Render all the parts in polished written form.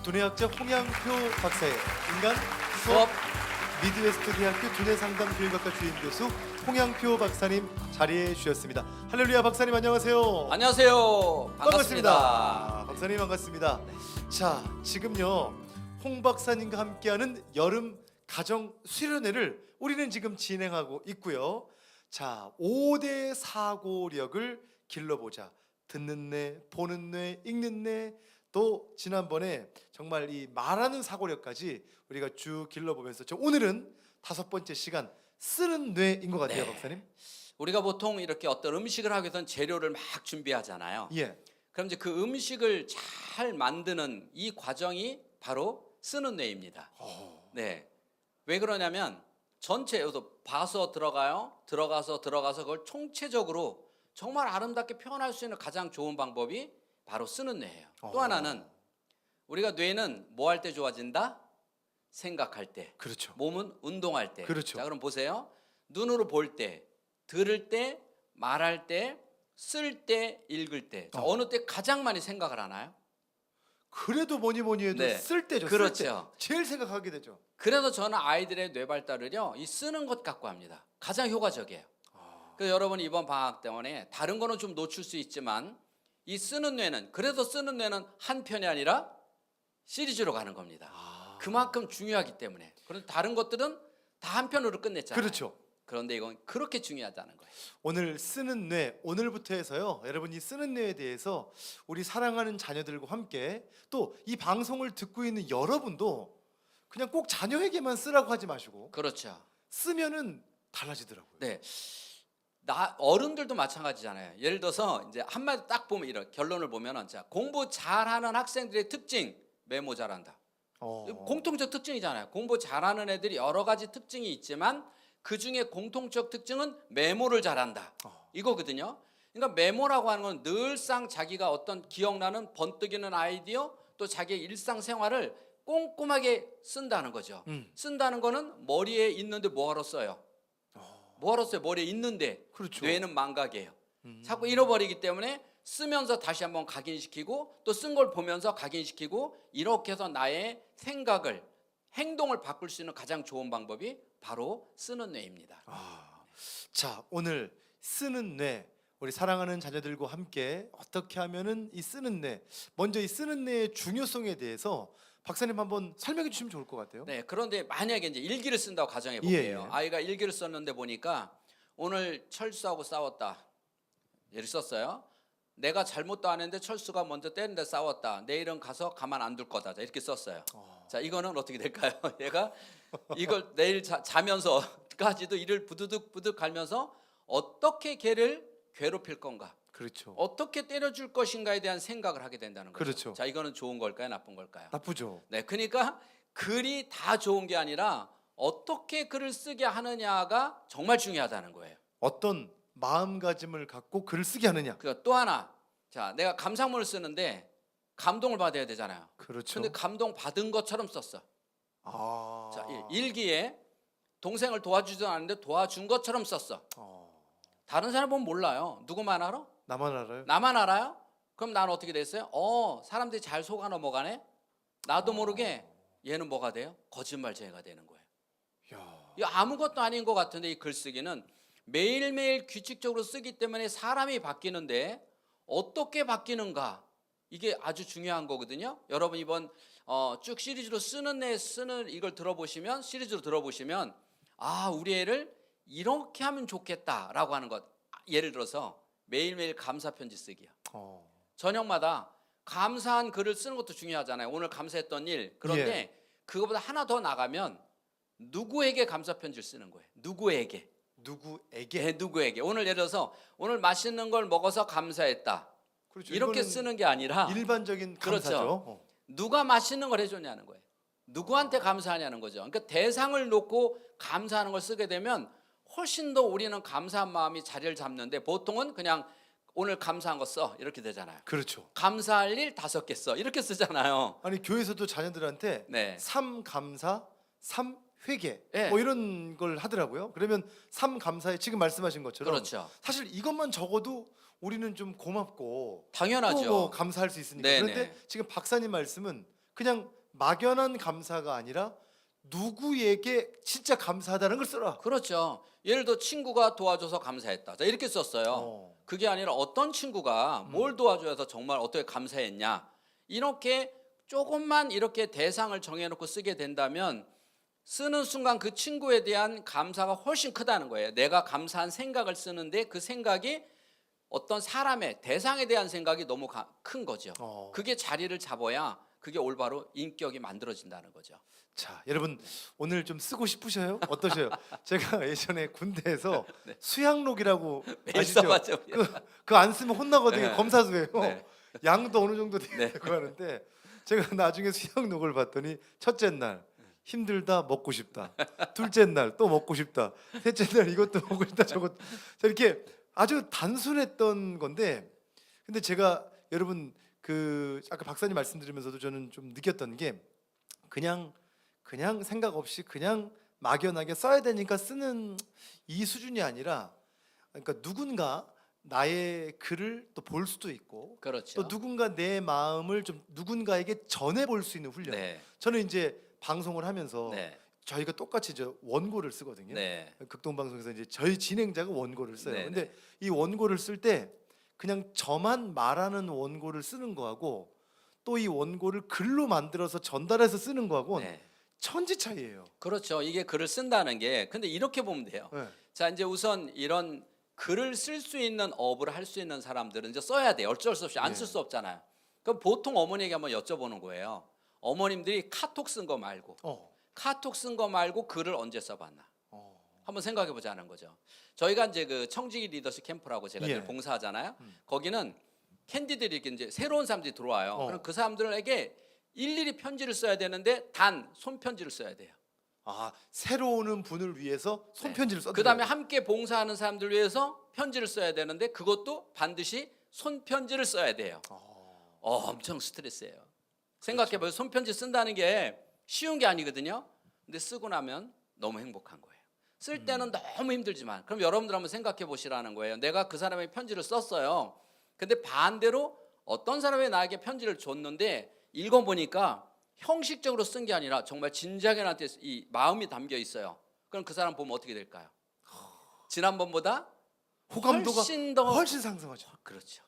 두뇌학자 홍양표 박사의 인간 수업 미드웨스트 대학교 두뇌상담교육학과 주임 교수 홍양표 박사님 자리해 주셨습니다. 할렐루야. 박사님 안녕하세요. 안녕하세요. 반갑습니다. 박사님 반갑습니다. 자, 지금요 홍 박사님과 함께하는 여름 가정 수련회를 우리는 지금 진행하고 있고요. 자, 5대 사고력을 길러보자. 듣는 뇌, 보는 뇌, 읽는 뇌, 또 지난번에 정말 이 말하는 사고력까지 우리가 쭉 길러보면서 오늘은 5번째 시간 쓰는 뇌인 것 같아요. 네. 박사님. 우리가 보통 이렇게 어떤 음식을 하기 위해서는 재료를 막 준비하잖아요. 예. 그럼 이제 그 음식을 잘 만드는 이 과정이 바로 쓰는 뇌입니다. 네. 왜 그러냐면 전체 여기서 봐서 들어가서 그걸 총체적으로 정말 아름답게 표현할 수 있는 가장 좋은 방법이 바로 쓰는 뇌예요. 또 하나는 우리가 뇌는 뭐 할 때 좋아진다? 생각할 때. 그렇죠. 몸은 운동할 때. 그렇죠. 자, 그럼 보세요. 눈으로 볼 때, 들을 때, 말할 때, 쓸 때, 읽을 때. 자, 어느 때 가장 많이 생각을 하나요? 그래도 뭐니 해도 네. 쓸 때죠. 그렇죠. 쓸 때. 제일 생각하게 되죠. 그래서 저는 아이들의 뇌 발달을요, 이 쓰는 것 갖고 합니다. 가장 효과적이에요. 그래서 여러분 이번 방학 때문에 다른 거는 좀 놓칠 수 있지만 이 쓰는 뇌는, 그래서 쓰는 뇌는 한 편이 아니라 시리즈로 가는 겁니다. 그만큼 중요하기 때문에. 그런데 다른 것들은 다 한 편으로 끝냈잖아요. 그렇죠. 그런데 이건 그렇게 중요하다는 거예요. 오늘 쓰는 뇌, 오늘부터 해서요 여러분이 쓰는 뇌에 대해서 우리 사랑하는 자녀들과 함께 또 이 방송을 듣고 있는 여러분도 그냥 꼭 자녀에게만 쓰라고 하지 마시고 그렇죠. 쓰면은 달라지더라고요. 네. 어른들도 마찬가지잖아요. 예를 들어서 이제 한마디 딱 보면 이런 결론을 보면은, 자, 공부 잘하는 학생들의 특징, 메모 잘한다. 공통적 특징이잖아요. 공부 잘하는 애들이 여러 가지 특징이 있지만 그 중에 공통적 특징은 메모를 잘한다. 이거거든요. 그러니까 메모라고 하는 건 늘상 자기가 어떤 기억나는 번뜩이는 아이디어, 또 자기의 일상생활을 꼼꼼하게 쓴다는 거죠. 쓴다는 거는 머리에 있는데 뭐하러 써요? 뭐하러 써요? 머리에 있는데. 그렇죠. 뇌는 망각이에요. 자꾸 잃어버리기 때문에 쓰면서 다시 한번 각인시키고 또 쓴 걸 보면서 각인시키고, 이렇게 해서 나의 생각을, 행동을 바꿀 수 있는 가장 좋은 방법이 바로 쓰는 뇌입니다. 자, 오늘 쓰는 뇌, 우리 사랑하는 자녀들과 함께 어떻게 하면은 이 쓰는 뇌, 먼저 이 쓰는 뇌의 중요성에 대해서 박사님 한번 설명해 주시면 좋을 것 같아요. 네, 그런데 만약에 이제 일기를 쓴다고 가정해 볼게요. 예. 아이가 일기를 썼는데 보니까 오늘 철수하고 싸웠다. 예를 썼어요. 내가 잘못도 안 했는데 철수가 먼저 때리는데 싸웠다. 내일은 가서 가만 안 둘 거다. 자, 이렇게 썼어요. 자, 이거는 어떻게 될까요? 얘가 이걸 내일 자면서까지도 이를 부드득 갈면서 어떻게 걔를 괴롭힐 건가? 그렇죠. 어떻게 때려줄 것인가에 대한 생각을 하게 된다는 거죠. 그렇죠. 자, 이거는 좋은 걸까요? 나쁜 걸까요? 나쁘죠. 네, 그러니까 글이 다 좋은 게 아니라 어떻게 글을 쓰게 하느냐가 정말 중요하다는 거예요. 어떤 마음가짐을 갖고 글을 쓰게 하느냐. 그리고 또 하나, 자, 내가 감상문을 쓰는데 감동을 받아야 되잖아요. 그렇죠. 근데 감동 받은 것처럼 썼어. 아. 자, 일기에 동생을 도와주지도 않았는데 도와준 것처럼 썼어. 다른 사람 보면 몰라요. 누구만 알아? 나만 알아요? 나만 알아요? 그럼 나는 어떻게 됐어요? 사람들이 잘 속아 넘어가네. 나도 모르게 얘는 뭐가 돼요? 거짓말쟁이가 되는 거예요. 야. 이 아무것도 아닌 것 같은데 이 글쓰기는 매일매일 규칙적으로 쓰기 때문에 사람이 바뀌는데 어떻게 바뀌는가, 이게 아주 중요한 거거든요. 여러분 이번 쭉 시리즈로 쓰는 이걸 들어보시면, 시리즈로 들어보시면, 우리 애를 이렇게 하면 좋겠다라고 하는 것. 예를 들어서 매일매일 감사 편지 쓰기요. 저녁마다 감사한 글을 쓰는 것도 중요하잖아요. 오늘 감사했던 일. 그런데 그거보다 하나 더 나가면 누구에게 감사 편지를 쓰는 거예요. 누구에게. 누구에게? 누구에게. 오늘 예를 들어서 오늘 맛있는 걸 먹어서 감사했다. 그렇죠. 이렇게 이거는 쓰는 게 아니라 일반적인 그렇죠. 감사죠. 누가 맛있는 걸 해줬냐는 거예요. 누구한테 감사하냐는 거죠. 그러니까 대상을 놓고 감사하는 걸 쓰게 되면 훨씬 더 우리는 감사한 마음이 자리를 잡는데, 보통은 그냥 오늘 감사한 거 써 이렇게 되잖아요. 그렇죠. 감사할 일 5개 써 이렇게 쓰잖아요. 아니 교회에서도 자녀들한테 네. 3감사, 3회개 네. 뭐 이런 걸 하더라고요. 그러면 3감사에 지금 말씀하신 것처럼 그렇죠. 사실 이것만 적어도 우리는 좀 고맙고 당연하죠. 또 뭐 감사할 수 있으니까. 네네. 그런데 지금 박사님 말씀은 그냥 막연한 감사가 아니라 누구에게 진짜 감사하다는 걸 써라. 그렇죠. 예를 들어 친구가 도와줘서 감사했다. 자, 이렇게 썼어요. 어. 그게 아니라 어떤 친구가 뭘 도와줘서 정말 어떻게 감사했냐. 이렇게 조금만 이렇게 대상을 정해놓고 쓰게 된다면 쓰는 순간 그 친구에 대한 감사가 훨씬 크다는 거예요. 내가 감사한 생각을 쓰는데 그 생각이 어떤 사람의 대상에 대한 생각이 너무 큰 거죠. 그게 자리를 잡아야 그게 올바로 인격이 만들어진다는 거죠. 자, 여러분 오늘 좀 쓰고 싶으셔요? 어떠셔요? 제가 예전에 군대에서 수양록이라고 매일 아시죠? 써봤죠. 그 안 쓰면 혼나거든요. 네. 검사수예요. 네. 양도 어느 정도 돼야 네. 되고 하는데 제가 나중에 수양록을 봤더니 첫째 날 힘들다 먹고 싶다. 둘째 날 또 먹고 싶다. 셋째 날 이것도 먹고 싶다. 저것 이렇게 아주 단순했던 건데 근데 제가 여러분 그 아까 박사님 말씀드리면서도 저는 좀 느꼈던 게 그냥 생각 없이 그냥 막연하게 써야 되니까 쓰는 이 수준이 아니라 그러니까 누군가 나의 글을 또 볼 수도 있고 그렇죠. 또 누군가 내 마음을 좀 누군가에게 전해 볼 수 있는 훈련. 네. 저는 이제 방송을 하면서 네. 저희가 똑같이 이제 원고를 쓰거든요. 네. 극동방송에서 이제 저희 진행자가 원고를 써요. 네, 근데 이 원고를 쓸 때 그냥 저만 말하는 원고를 쓰는 거하고 또 이 원고를 글로 만들어서 전달해서 쓰는 거하고는 네. 천지 차이예요. 그렇죠. 이게 글을 쓴다는 게 근데 이렇게 보면 돼요. 네. 자, 이제 우선 이런 글을 쓸 수 있는 업을 할 수 있는 사람들은 이제 써야 돼요. 어쩔 수 없이 안 쓸 수 없잖아요. 그럼 보통 어머니에게 한번 여쭤보는 거예요. 어머님들이 카톡 쓴 거 말고 카톡 쓴 거 말고 글을 언제 써봤나? 한번 생각해 보자는 거죠. 저희가 이제 그 청지기 리더십 캠프라고 제가 늘 봉사하잖아요. 거기는 캔디들이 이렇게 이제 새로운 사람들이 들어와요. 그럼 그 사람들에게 일일이 편지를 써야 되는데 단 손편지를 써야 돼요. 아, 새로 오는 분을 위해서 손편지를 써드려요. 그다음에 함께 봉사하는 사람들 위해서 편지를 써야 되는데 그것도 반드시 손편지를 써야 돼요. 엄청 스트레스예요. 생각해봐요. 손편지 쓴다는 게 쉬운 게 아니거든요. 근데 쓰고 나면 너무 행복한 거예요. 쓸 때는 너무 힘들지만 그럼 여러분들 한번 생각해 보시라는 거예요. 내가 그 사람의 편지를 썼어요. 근데 반대로 어떤 사람이 나에게 편지를 줬는데 읽어보니까 형식적으로 쓴 게 아니라 정말 진지하게 나한테 이 마음이 담겨 있어요. 그럼 그 사람 보면 어떻게 될까요? 지난번보다 호감도가 훨씬 더 훨씬 상승하죠. 그렇죠.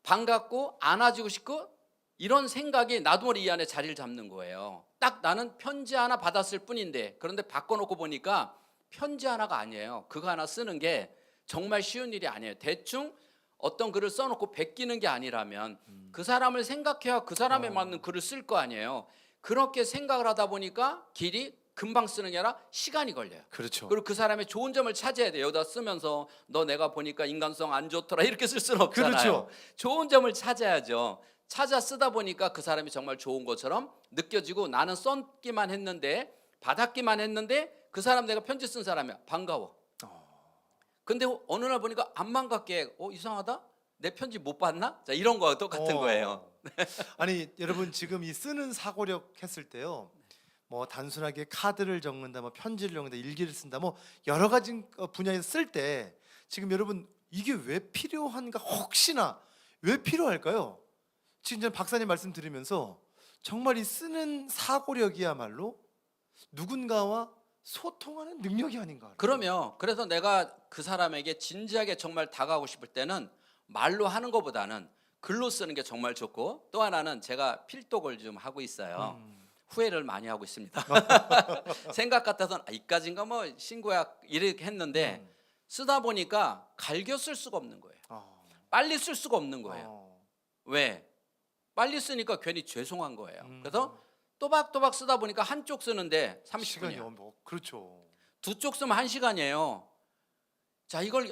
반갑고 안아주고 싶고 이런 생각이 나도 모르게 이 안에 자리를 잡는 거예요. 딱 나는 편지 하나 받았을 뿐인데 그런데 바꿔놓고 보니까 편지 하나가 아니에요. 그거 하나 쓰는 게 정말 쉬운 일이 아니에요. 대충 어떤 글을 써놓고 베끼는 게 아니라면 그 사람을 생각해야 그 사람에 맞는 글을 쓸 거 아니에요. 그렇게 생각을 하다 보니까 길이 금방 쓰는 게 아니라 시간이 걸려요. 그렇죠. 그리고 그 사람의 좋은 점을 찾아야 돼요. 여기다 쓰면서 너 내가 보니까 인간성 안 좋더라 이렇게 쓸 수는 없잖아요. 그렇죠. 좋은 점을 찾아야죠. 찾아 쓰다 보니까 그 사람이 정말 좋은 것처럼 느껴지고 나는 썼기만 했는데 받았기만 했는데 그 사람 내가 편지 쓴 사람이야. 반가워. 근데 어느 날 보니까 안 반갑게 이상하다? 내 편지 못 받나? 자, 이런 거 똑같은 거예요. 아니 여러분 지금 이 쓰는 사고력 했을 때요. 뭐 단순하게 카드를 적는다, 뭐 편지를 적는다, 일기를 쓴다, 뭐 여러 가지 분야에서 쓸 때 지금 여러분 이게 왜 필요한가? 혹시나 왜 필요할까요? 지금 전 박사님 말씀 들으면서 정말 이 쓰는 사고력이야말로 누군가와 소통하는 능력이 아닌가. 그러면 그래서 내가 그 사람에게 진지하게 정말 다가가고 싶을 때는 말로 하는 것보다는 글로 쓰는 게 정말 좋고 또 하나는 제가 필독을 좀 하고 있어요. 후회를 많이 하고 있습니다. 생각 같아서는 이까진가 뭐 신고야 이렇게 했는데 쓰다 보니까 갈겨 쓸 수가 없는 거예요. 빨리 쓸 수가 없는 거예요. 왜? 빨리 쓰니까 괜히 죄송한 거예요. 그래서 또박또박 쓰다 보니까 한쪽 쓰는데 30분이요. 그렇죠. 두 쪽 쓰면 1시간이에요. 자, 이걸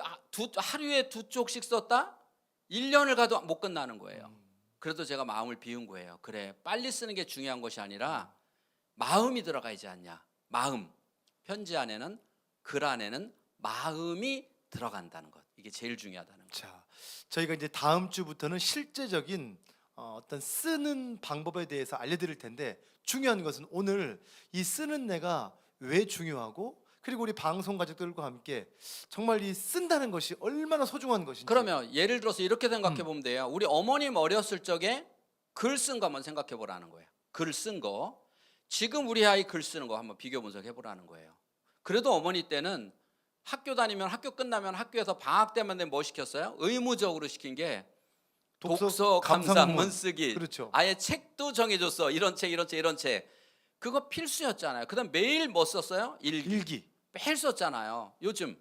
하루에 두 쪽씩 썼다? 1년을 가도 못 끝나는 거예요. 그래도 제가 마음을 비운 거예요. 그래, 빨리 쓰는 게 중요한 것이 아니라 마음이 들어가 있지 않냐. 마음. 편지 안에는 글 안에는 마음이 들어간다는 것. 이게 제일 중요하다는 거예요. 자, 저희가 이제 다음 주부터는 실제적인 어떤 쓰는 방법에 대해서 알려드릴 텐데 중요한 것은 오늘 이 쓰는 내가 왜 중요하고 그리고 우리 방송 가족들과 함께 정말 이 쓴다는 것이 얼마나 소중한 것인지. 그러면 예를 들어서 이렇게 생각해 보면 돼요. 우리 어머님 어렸을 적에 글 쓴 거 한번 생각해 보라는 거예요. 글 쓴 거. 지금 우리 아이 글 쓰는 거 한번 비교 분석해 보라는 거예요. 그래도 어머니 때는 학교 다니면 학교 끝나면 학교에서 방학 때만 되면 뭐 시켰어요? 의무적으로 시킨 게 독서 감상문 쓰기. 그렇죠. 아예 책도 정해줬어. 이런 책, 이런 책, 이런 책. 그거 필수였잖아요. 그다음 매일 뭐 썼어요? 일기. 매일 썼잖아요. 요즘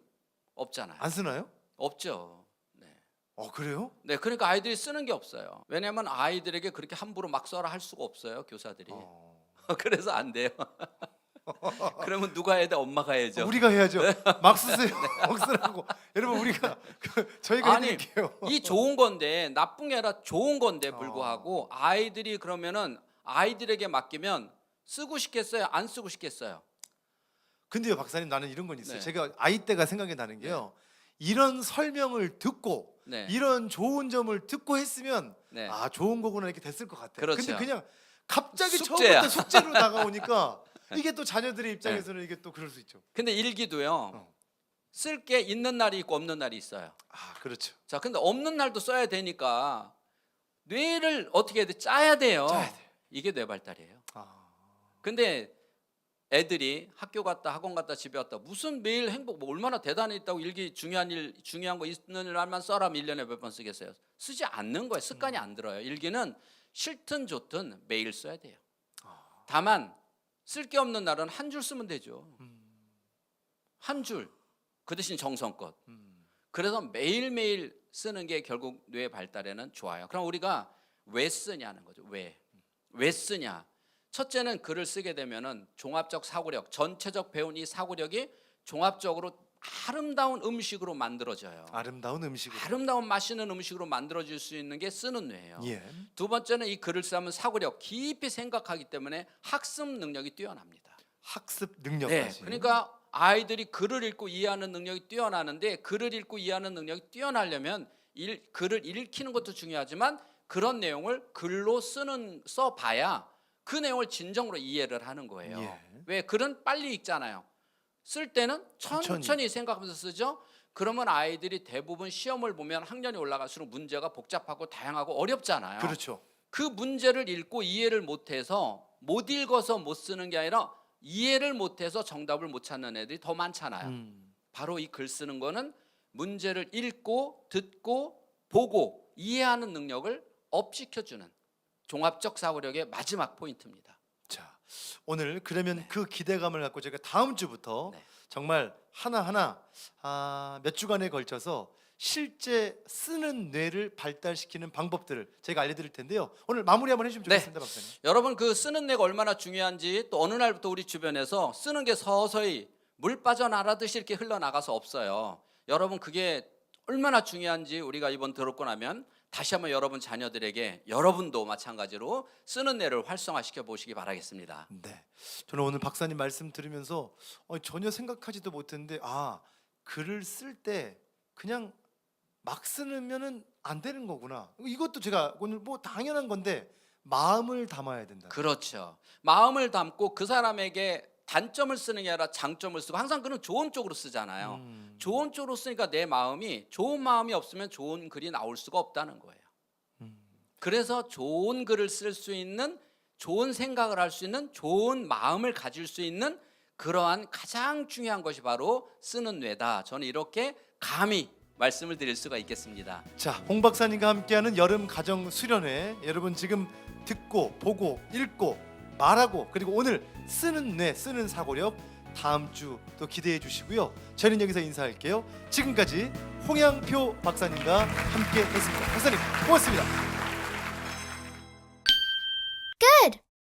없잖아요. 안 쓰나요? 없죠. 네. 그래요? 네, 그러니까 아이들이 쓰는 게 없어요. 왜냐하면 아이들에게 그렇게 함부로 막 써라 할 수가 없어요, 교사들이. 그래서 안 돼요. 그러면 누가 해야 돼? 엄마가 해야죠. 우리가 해야죠. 막 쓰세요. 막 쓰라고. 여러분 우리가 저희가 아니, 해드릴게요. 이 좋은 건데 나쁜 게 아니라 좋은 건데 불구하고 아이들이 그러면은 아이들에게 맡기면 쓰고 싶겠어요? 안 쓰고 싶겠어요? 근데요 박사님 나는 이런 건 있어요. 네. 제가 아이 때가 생각이 나는 게요. 이런 설명을 듣고 네. 이런 좋은 점을 듣고 했으면 네. 아 좋은 거구나 이렇게 됐을 것 같아요. 그렇죠. 근데 그냥 갑자기 숙제야. 처음부터 숙제로 다가오니까 이게 또 자녀들의 입장에서는 이게 또 그럴 수 있죠. 근데 일기도요. 쓸 게 있는 날이 있고 없는 날이 있어요. 그렇죠. 자, 근데 없는 날도 써야 되니까 뇌를 어떻게 해야 돼? 짜야 돼요. 짜야 돼요. 이게 뇌 발달이에요. 근데 애들이 학교 갔다 학원 갔다 집에 왔다 무슨 매일 행복 뭐 얼마나 대단했다고 일기 중요한 거 있는 날만 써라 1년에 몇 번 쓰겠어요? 쓰지 않는 거예요. 습관이 안 들어요. 일기는 싫든 좋든 매일 써야 돼요. 다만 쓸 게 없는 날은 한 줄 쓰면 되죠. 한 줄. 그 대신 정성껏. 그래서 매일매일 쓰는 게 결국 뇌 발달에는 좋아요. 그럼 우리가 왜 쓰냐는 거죠. 왜 쓰냐? 첫째는 글을 쓰게 되면은 종합적 사고력, 전체적 배운 이 사고력이 종합적으로 아름다운 음식으로 만들어져요. 아름다운 음식으로. 아름다운 맛있는 음식으로 만들어질 수 있는 게 쓰는 뇌예요. 예. 두 번째는 이 글을 쓰면 사고력, 깊이 생각하기 때문에 학습 능력이 뛰어납니다. 학습 네, 능력까지. 그러니까 아이들이 글을 읽고 이해하는 능력이 뛰어나는데 글을 읽고 이해하는 능력이 뛰어나려면 글을 읽히는 것도 중요하지만 그런 내용을 글로 써봐야 그 내용을 진정으로 이해를 하는 거예요. 예. 왜? 글은 빨리 읽잖아요. 쓸 때는 천천히 생각하면서 쓰죠. 그러면 아이들이 대부분 시험을 보면 학년이 올라갈수록 문제가 복잡하고 다양하고 어렵잖아요. 그렇죠. 그 문제를 읽고 이해를 못해서 못 읽어서 못 쓰는 게 아니라 이해를 못해서 정답을 못 찾는 애들이 더 많잖아요. 바로 이 글 쓰는 거는 문제를 읽고 듣고 보고 이해하는 능력을 업시켜주는 종합적 사고력의 마지막 포인트입니다. 자, 오늘 그러면 그 기대감을 갖고 제가 다음 주부터 네. 정말 하나하나 몇 주간에 걸쳐서 실제 쓰는 뇌를 발달시키는 방법들을 제가 알려드릴 텐데요. 오늘 마무리 한번 해주시면 좋겠습니다, 박사님. 여러분 그 쓰는 뇌가 얼마나 중요한지 또 어느 날부터 우리 주변에서 쓰는 게 서서히 물 빠져나가듯이 이렇게 흘러나가서 없어요. 여러분 그게 얼마나 중요한지 우리가 이번 들었고 나면 다시 한번 여러분 자녀들에게 여러분도 마찬가지로 쓰는 뇌를 활성화시켜 보시기 바라겠습니다. 네, 저는 오늘 박사님 말씀 들으면서 전혀 생각하지도 못했는데 글을 쓸 때 그냥 막 쓰면은 안 되는 거구나. 이것도 제가 오늘 뭐 당연한 건데 마음을 담아야 된다. 그렇죠. 마음을 담고 그 사람에게 단점을 쓰는 게 아니라 장점을 쓰고 항상 그는 좋은 쪽으로 쓰잖아요. 좋은 쪽으로 쓰니까 내 마음이 좋은 마음이 없으면 좋은 글이 나올 수가 없다는 거예요. 그래서 좋은 글을 쓸 수 있는 좋은 생각을 할 수 있는 좋은 마음을 가질 수 있는 그러한 가장 중요한 것이 바로 쓰는 뇌다. 저는 이렇게 감히 말씀을 드릴 수가 있겠습니다. 자, 홍 박사님과 함께하는 여름 가정 수련회 여러분 지금 듣고 보고 읽고 말하고 그리고 오늘 쓰는 뇌 쓰는 사고력 다음 주 또 기대해 주시고요. 저희는 여기서 인사할게요. 지금까지 홍양표 박사님과 함께 했습니다. 박사님 고맙습니다.